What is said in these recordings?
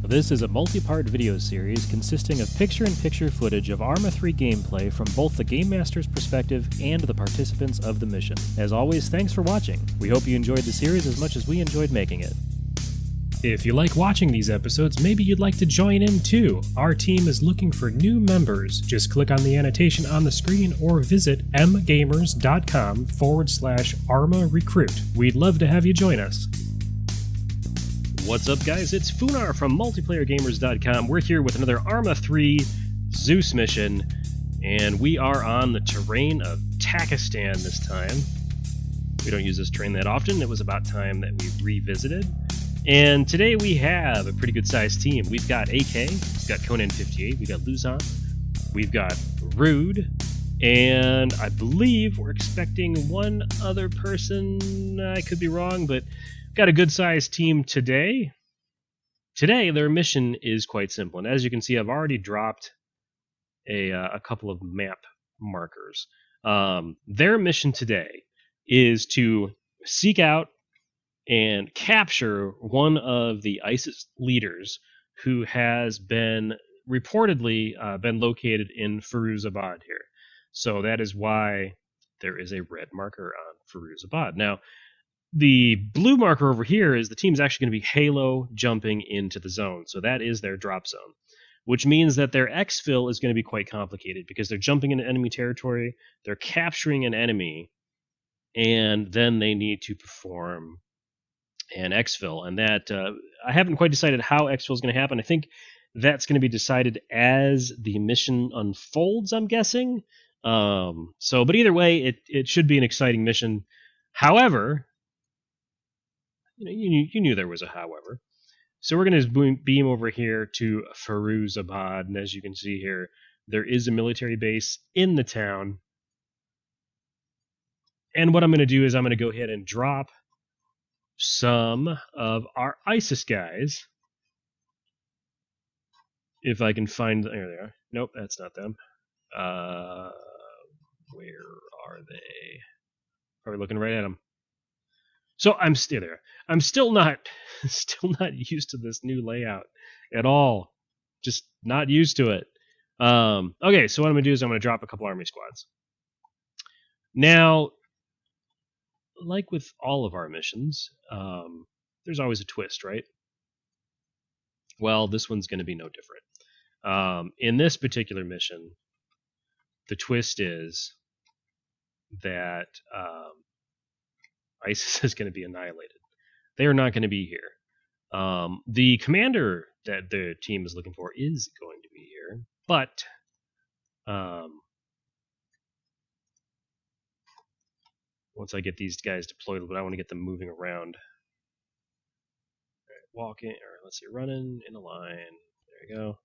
This is a multi-part video series consisting of picture-in-picture footage of Arma 3 gameplay from both the Game Master's perspective and the participants of the mission. As always, thanks for watching. We hope you enjoyed the series as much as we enjoyed making it. If you like watching these episodes, maybe you'd like to join in too. Our team is looking for new members. Just click on the annotation on the screen or visit MGamers.com/Arma Recruit. We'd love to have you join us. What's up, guys? It's Funar from MultiplayerGamers.com. We're here with another Arma 3 Zeus mission, and we are on the terrain of Takistan this time. We don't use this terrain that often. It was about time that we revisited. And today we have a pretty good sized team. We've got AK, we've got Conan 58, we've got Luzon, we've got Rude, and I believe we're expecting one other person. I could be wrong, but we've got a good sized team today. Today their mission is quite simple, and as you can see, I've already dropped a couple of map markers. Their mission today is to seek out and capture one of the ISIS leaders who has been reportedly been located in Firuzabad here. So that is why there is a red marker on Firuzabad. Now, the blue marker over here is the team's actually going to be halo jumping into the zone. So that is their drop zone, which means that their exfil is going to be quite complicated because they're jumping into enemy territory, they're capturing an enemy, and then they need to perform and exfil, and that I haven't quite decided how exfil is going to happen. I think that's going to be decided as the mission unfolds, I'm guessing. But either way, it should be an exciting mission. However, you knew there was a however. So we're going to beam over here to Firuzabad, and as you can see here, there is a military base in the town. And what I'm going to do is I'm going to go ahead and drop some of our ISIS guys. If I can find... There they are. Nope, that's not them. Where are they? Probably looking right at them. So I'm still there. I'm still not used to this new layout at all. Just not used to it. Okay, so what I'm going to do is I'm going to drop a couple army squads. Now, like with all of our missions, there's always a twist, right? Well, this one's going to be no different. In this particular mission, the twist is that ISIS is going to be annihilated. They are not going to be here. The commander that the team is looking for is going to be here, but once I get these guys deployed, but I want to get them moving around. Right, walking, or let's see, running in a line. There we go.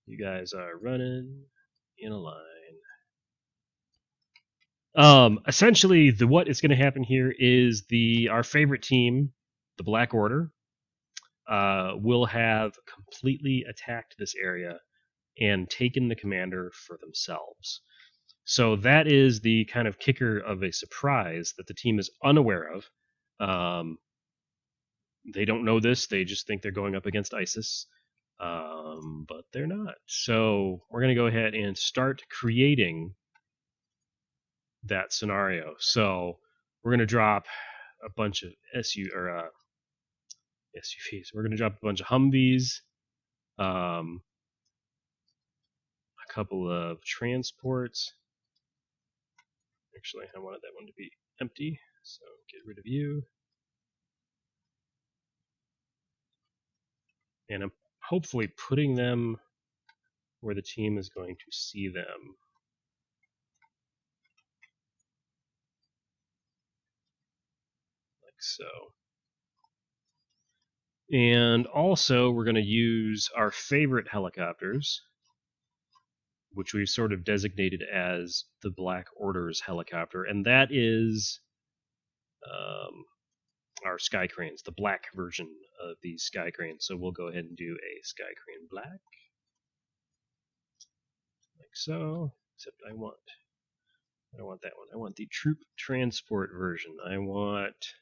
You guys are running in a line. Essentially, what is going to happen here is our favorite team, the Black Order, will have completely attacked this area and taken the commander for themselves. So that is the kind of kicker of a surprise that the team is unaware of. They don't know this. They just think they're going up against ISIS, but they're not. So we're going to go ahead and start creating that scenario. So we're going to drop a bunch of SUVs. We're going to drop a bunch of Humvees, a couple of transports. Actually, I wanted that one to be empty, so get rid of you. And I'm hopefully putting them where the team is going to see them. Like so. And also, we're going to use our favorite helicopters, which we've sort of designated as the Black Order's helicopter, and that is our Sky Cranes, the black version of these Sky Cranes. So we'll go ahead and do a Sky Crane black, like so, except I don't want that one. I want the troop transport version. I want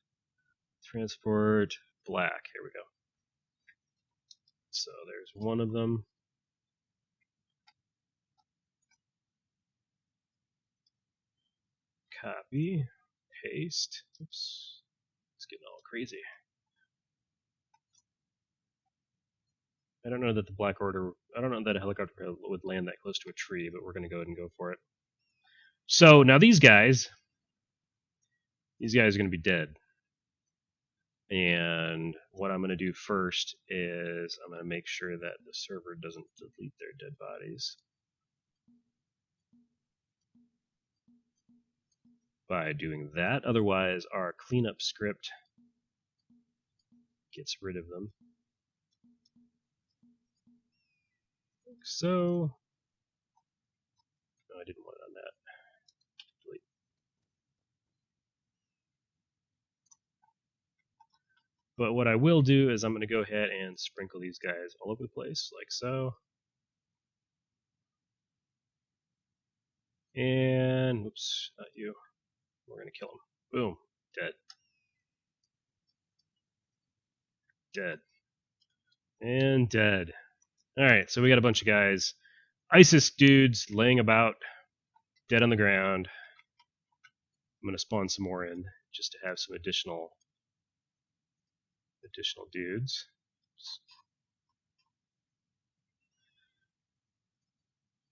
transport black. Here we go. So there's one of them. Copy, paste. Oops, it's getting all crazy. I don't know that the Black Order. I don't know that a helicopter would land that close to a tree, but we're going to go ahead and go for it. So now these guys are going to be dead. And what I'm going to do first is I'm going to make sure that the server doesn't delete their dead bodies by doing that. Otherwise, our cleanup script gets rid of them. Like so. No, I didn't want it on that. Delete. But what I will do is I'm going to go ahead and sprinkle these guys all over the place, like so. And, oops, not you. We're going to kill him. Boom. Dead. Dead. And dead. Alright, so we got a bunch of guys. ISIS dudes laying about, dead on the ground. I'm going to spawn some more in, just to have some additional dudes.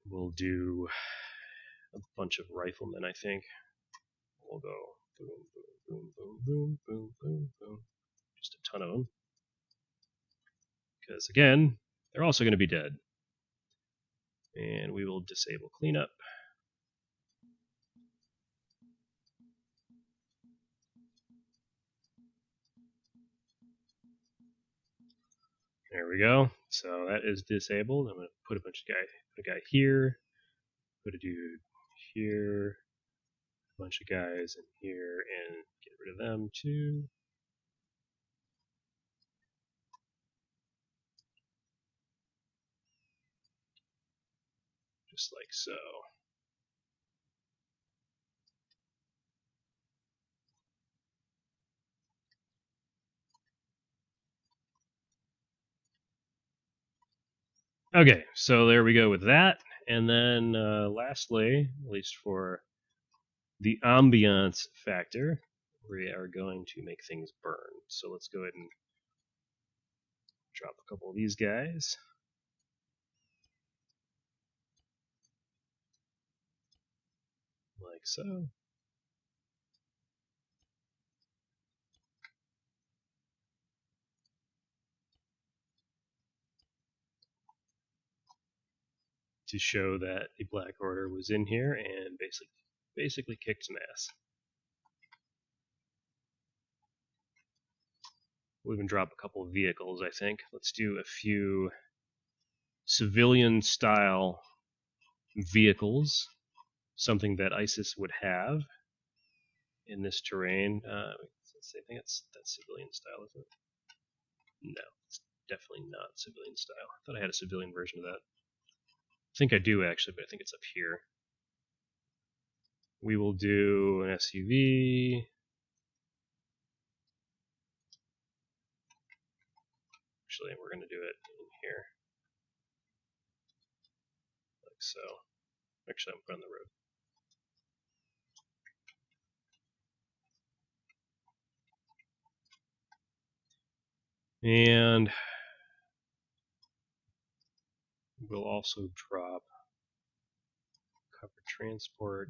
We'll do a bunch of riflemen, I think. We'll go boom, boom, boom, boom, boom, boom, boom. Just a ton of them. Because, again, they're also going to be dead. And we will disable cleanup. There we go. So that is disabled. I'm going to put a guy here, put a dude here, a bunch of guys in here, and get rid of them too. Just like so. Okay, so there we go with that. And then lastly, at least for the ambiance factor, we are going to make things burn. So let's go ahead and drop a couple of these guys. Like so. To show that the Black Order was in here and basically kicked some ass. We'll even drop a couple of vehicles, I think. Let's do a few civilian-style vehicles, something that ISIS would have in this terrain. I think that's civilian style, isn't it? No, it's definitely not civilian style. I thought I had a civilian version of that. I think I do, actually, but I think it's up here. We will do an SUV. Actually, we're going to do it in here. Like so. Actually, I'm putting on the road. And we'll also drop cover transport.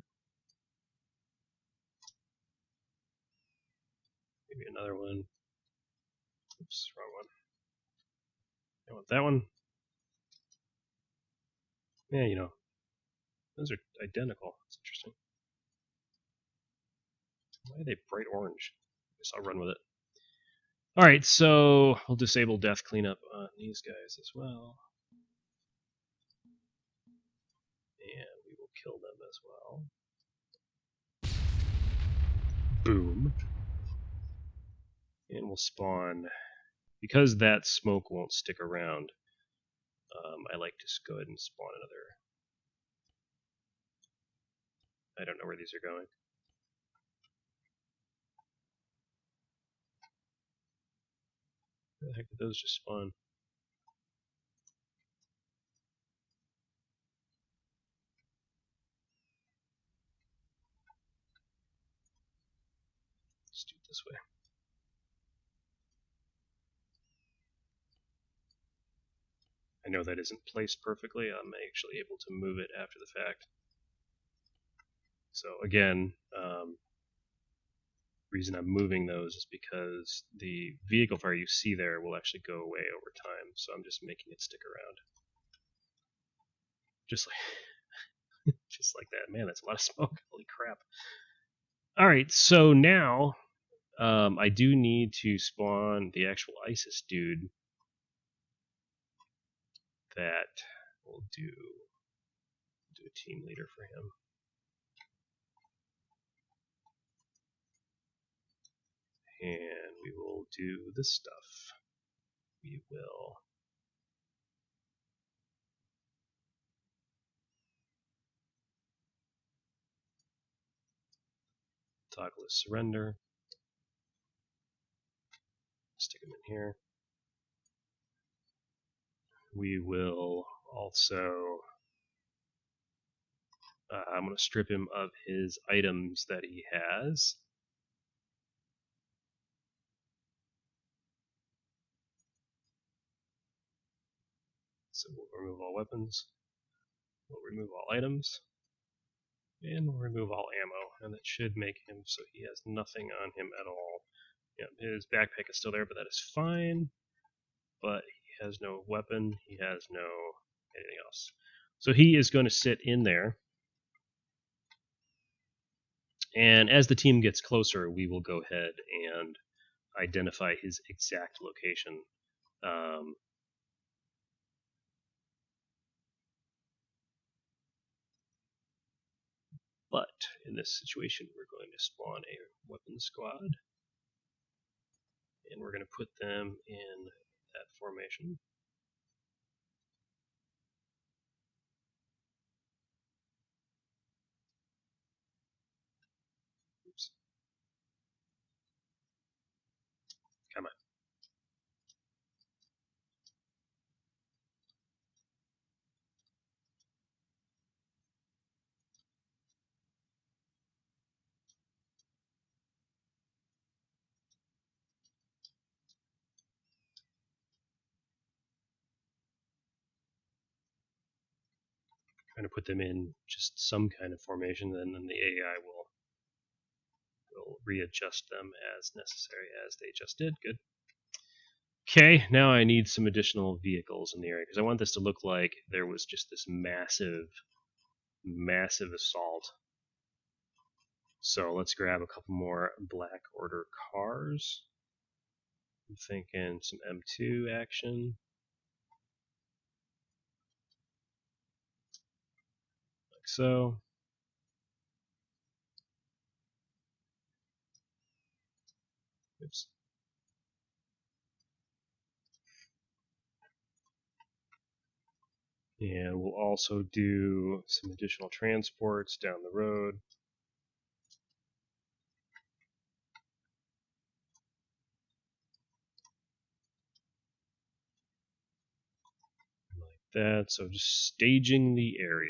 Maybe another one. Oops, wrong one. I want that one. Yeah, you know, those are identical. It's interesting. Why are they bright orange? I guess I'll run with it. Alright, so we'll disable death cleanup on these guys as well. And we will kill them as well. Boom. And we'll spawn, because that smoke won't stick around, I like to go ahead and spawn another. I don't know where these are going. Where the heck did those just spawn? Let's do it this way. I know that isn't placed perfectly. I'm actually able to move it after the fact. So again, reason I'm moving those is because the vehicle fire you see there will actually go away over time. So I'm just making it stick around. Just like that. Man, that's a lot of smoke. Holy crap. All right, so now I do need to spawn the actual ISIS dude that will do a team leader for him. And we will do this stuff. We will toggle his surrender. Stick him in here. We will also I'm going to strip him of his items that he has. So we'll remove all weapons. We'll remove all items. And we'll remove all ammo. And that should make him so he has nothing on him at all. Yeah, his backpack is still there, but that is fine. But he has no weapon. He has no anything else. So he is going to sit in there. And as the team gets closer, we will go ahead and identify his exact location. But in this situation, we're going to spawn a weapon squad. And we're going to put them in that formation. Oops. Come on. Trying to put them in just some kind of formation, and then the AI will readjust them as necessary, as they just did. Good. Okay, now I need some additional vehicles in the area, because I want this to look like there was just this massive assault. So let's grab a couple more Black Order cars. I'm thinking some M2 action. Like so. Oops. And we'll also do some additional transports down the road. Like that. So just staging the area.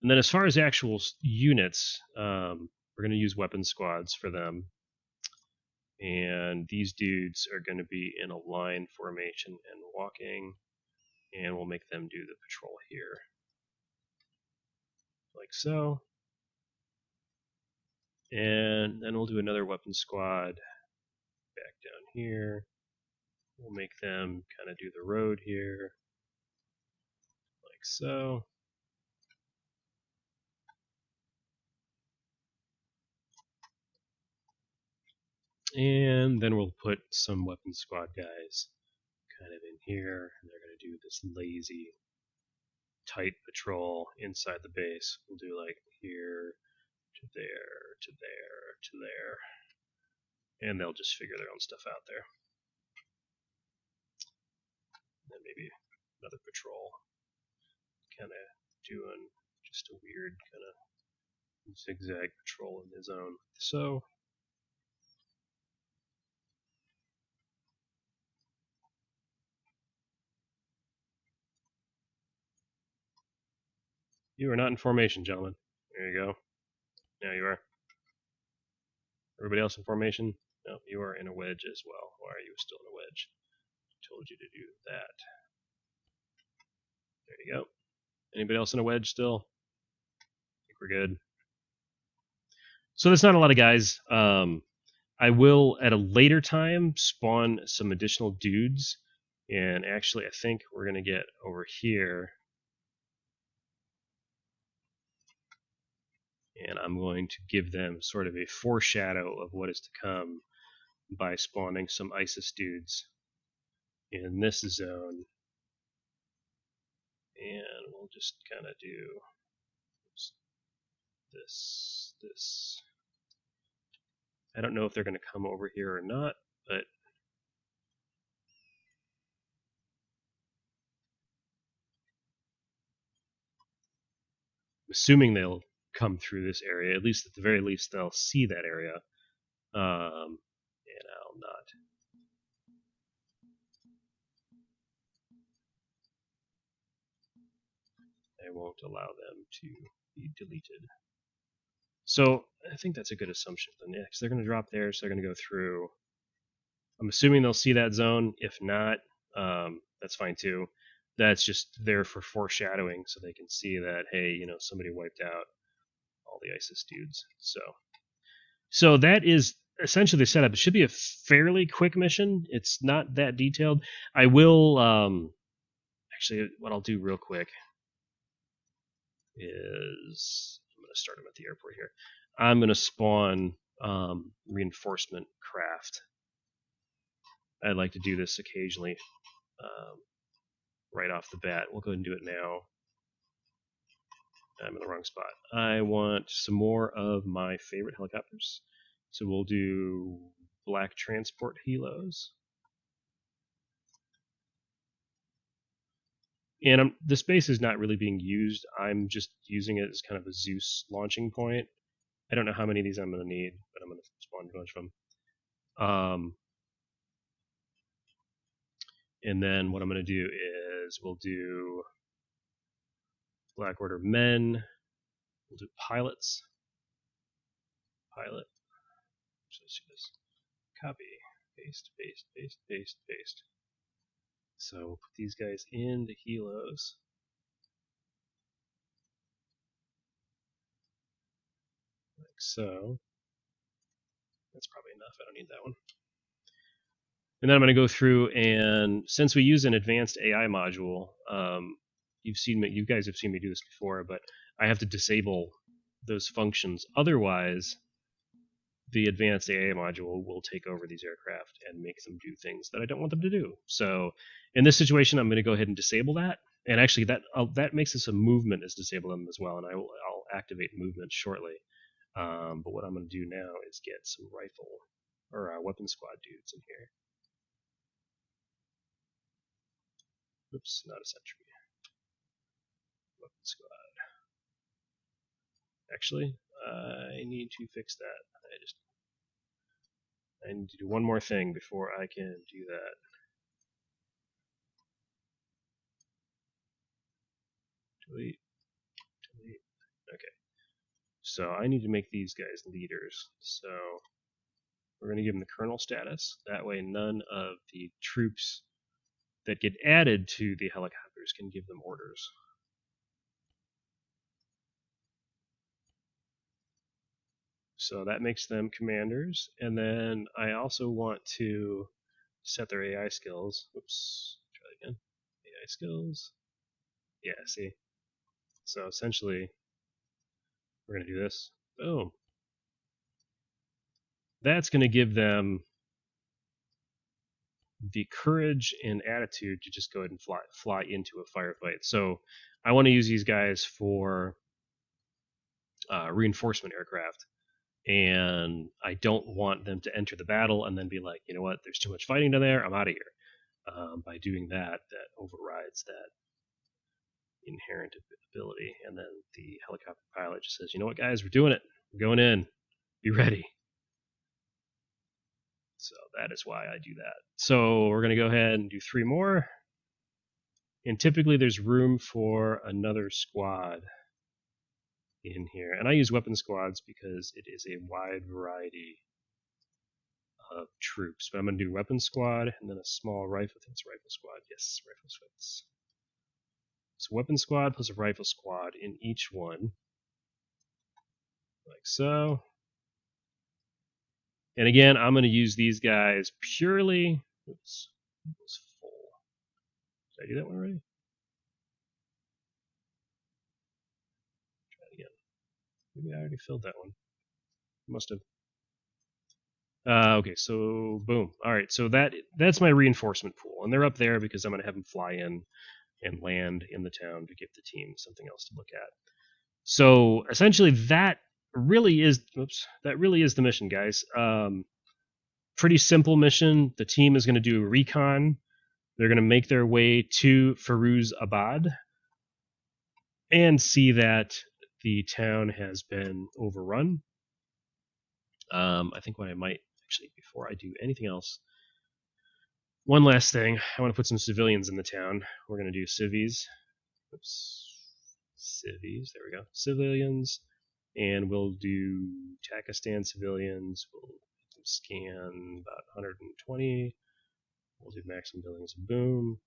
And then as far as actual units, we're going to use weapon squads for them. And these dudes are going to be in a line formation and walking. And we'll make them do the patrol here. Like so. And then we'll do another weapon squad back down here. We'll make them kind of do the road here. Like so. And then we'll put some weapon squad guys kind of in here, and they're going to do this lazy, tight patrol inside the base. We'll do like here to there to there to there, and they'll just figure their own stuff out there. And then maybe another patrol, kind of doing just a weird kind of zigzag patrol in his own. So you are not in formation, gentlemen. There you go. Now you are. Everybody else in formation? No, you are in a wedge as well. Why are you still in a wedge? Told you to do that. There you go. Anybody else in a wedge still? I think we're good. So there's not a lot of guys. I will, at a later time, spawn some additional dudes. And actually, I think we're going to get over here. And I'm going to give them sort of a foreshadow of what is to come by spawning some ISIS dudes in this zone. And we'll just kind of do this. I don't know if they're going to come over here or not, but assuming they'll come through this area, at least at the very least they'll see that area. And I'll not. I won't allow them to be deleted. So I think that's a good assumption. Then, because they're going to drop there, so they're going to go through. I'm assuming they'll see that zone. If not, that's fine too. That's just there for foreshadowing, so they can see that, hey, you know, somebody wiped out all the ISIS dudes. So that is essentially the setup. It should be a fairly quick mission. It's not that detailed. I will actually, what I'll do real quick is I'm going to start them at the airport here. I'm going to spawn reinforcement craft. I'd like to do this occasionally right off the bat. We'll go ahead and do it now. I'm in the wrong spot. I want some more of my favorite helicopters. So we'll do black transport helos. And this base is not really being used. I'm just using it as kind of a Zeus launching point. I don't know how many of these I'm going to need, but I'm going to spawn a bunch of them. And then what I'm going to do is we'll do Black Order men. We'll do pilots. Pilot. So let's do this. Copy. Paste, paste, paste, paste, paste. So we'll put these guys into helos. Like so. That's probably enough. I don't need that one. And then I'm going to go through, and since we use an advanced AI module, you guys have seen me do this before, but I have to disable those functions. Otherwise, the advanced AI module will take over these aircraft and make them do things that I don't want them to do. So in this situation, I'm going to go ahead and disable that. And actually, that makes this a movement is disable them as well, and I'll activate movement shortly. But what I'm going to do now is get some rifle or weapon squad dudes in here. Oops, not a sentry. Weapon squad. Actually, I need to fix that. I need to do one more thing before I can do that. Delete. Delete. Okay. So I need to make these guys leaders. So we're going to give them the colonel status. That way none of the troops that get added to the helicopters can give them orders. So that makes them commanders. And then I also want to set their AI skills. Oops, try that again. AI skills. Yeah, see? So essentially, we're going to do this. Boom. That's going to give them the courage and attitude to just go ahead and fly into a firefight. So I want to use these guys for reinforcement aircraft. And I don't want them to enter the battle and then be like, you know what, there's too much fighting down there, I'm out of here. By doing that, that overrides that inherent ability. And then the helicopter pilot just says, you know what, guys, we're doing it. We're going in. Be ready. So that is why I do that. So we're going to go ahead and do 3 more. And typically there's room for another squad in here. And I use weapon squads because it is a wide variety of troops. But I'm going to do weapon squad and then a small rifle. I think it's rifle squad. Yes, rifle squads. So weapon squad plus a rifle squad in each one. Like so. And again, I'm going to use these guys purely... Oops, it was full. Did I do that one already? Try it again. Maybe I already filled that one. Must have. Okay, so boom. All right, so that's my reinforcement pool, and they're up there because I'm going to have them fly in and land in the town to give the team something else to look at. So essentially, that really is the mission, guys. Pretty simple mission. The team is going to do a recon. They're going to make their way to Firuzabad and see that the town has been overrun. I think what I might actually, before I do anything else, one last thing. I want to put some civilians in the town. We're going to do civies. Oops. Civies. There we go. Civilians. And we'll do Takistan civilians. We'll scan about 120. We'll do maximum buildings. Boom.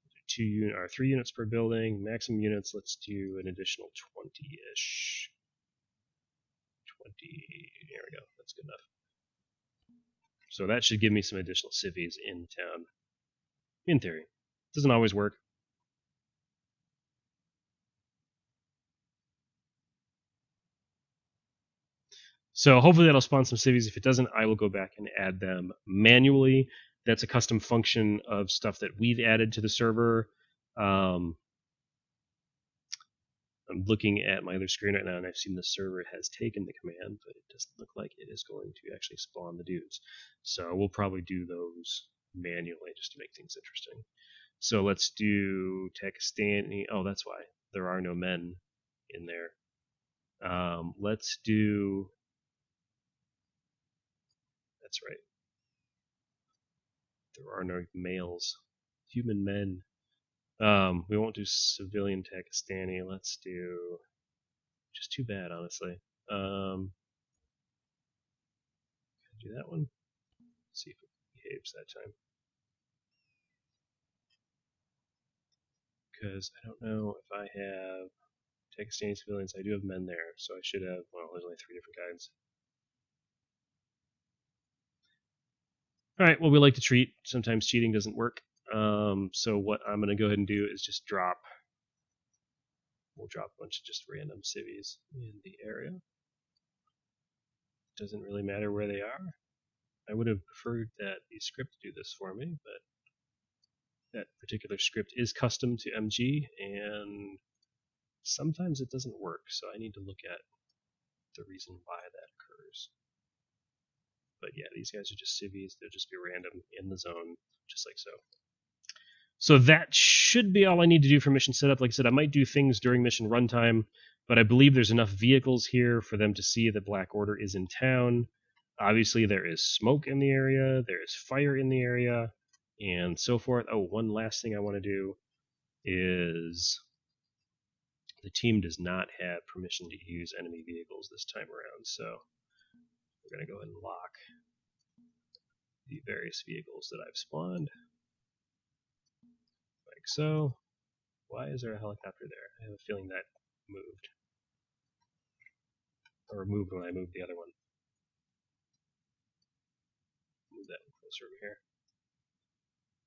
We'll do 3 units per building. Maximum units, let's do an additional 20-ish. 20. There we go. That's good enough. So that should give me some additional civies in town. In theory. Doesn't always work. So hopefully that'll spawn some civies. If it doesn't, I will go back and add them manually. That's a custom function of stuff that we've added to the server. I'm looking at my other screen right now, and I've seen the server has taken the command, but it doesn't look like it is going to actually spawn the dudes. So we'll probably do those manually just to make things interesting. So let's do Takistan. Oh, that's why there are no men in there. Let's do... That's right. There are no males. Human men. We won't do civilian Takistani. Let's do... Just too bad, honestly. Do that one. See if it behaves that time. Because I don't know if I have Takistani civilians. I do have men there, so I should have... Well, there's only 3 different kinds. Alright, well, we like to cheat. Sometimes cheating doesn't work. So what I'm going to go ahead and do is just we'll drop a bunch of just random civies in the area. Doesn't really matter where they are. I would have preferred that the script do this for me, but that particular script is custom to MG, and sometimes it doesn't work, so I need to look at the reason why that occurs. But yeah, these guys are just civies. They'll just be random in the zone, just like so. So that should be all I need to do for mission setup. Like I said, I might do things during mission runtime, but I believe there's enough vehicles here for them to see that Black Order is in town. Obviously, there is smoke in the area, there is fire in the area, and so forth. Oh, one last thing I want to do is the team does not have permission to use enemy vehicles this time around, so we're going to go ahead and lock the various vehicles that I've spawned. Like so. Why is there a helicopter there? I have a feeling that moved. Or moved when I moved the other one. Move that closer over here.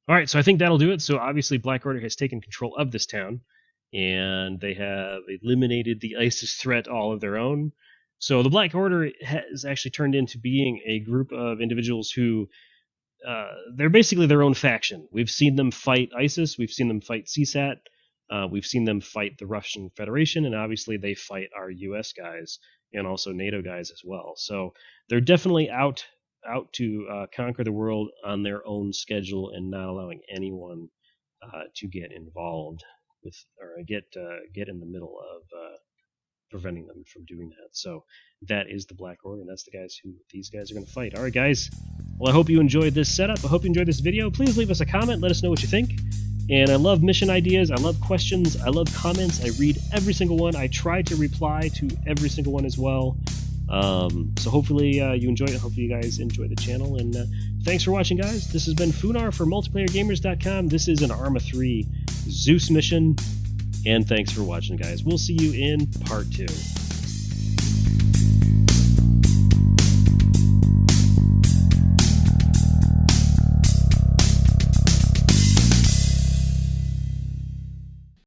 Alright, so I think that'll do it. So obviously Black Order has taken control of this town, and they have eliminated the ISIS threat all of their own. So the Black Order has actually turned into being a group of individuals who, they're basically their own faction. We've seen them fight ISIS, we've seen them fight CSAT, we've seen them fight the Russian Federation, and obviously they fight our US guys and also NATO guys as well. So they're definitely out to conquer the world on their own schedule and not allowing anyone to get involved with or get in the middle of preventing them from doing that. So that is the Black Order, and that's the guys who these guys are going to fight. All right, guys. Well, I hope you enjoyed this setup. I hope you enjoyed this video. Please leave us a comment. Let us know what you think. And I love mission ideas. I love questions. I love comments. I read every single one. I try to reply to every single one as well. So hopefully you enjoy it. Hopefully you guys enjoy the channel. And thanks for watching, guys. This has been Funar for MultiplayerGamers.com. This is an Arma 3 Zeus mission. And thanks for watching, guys. We'll see you in part 2.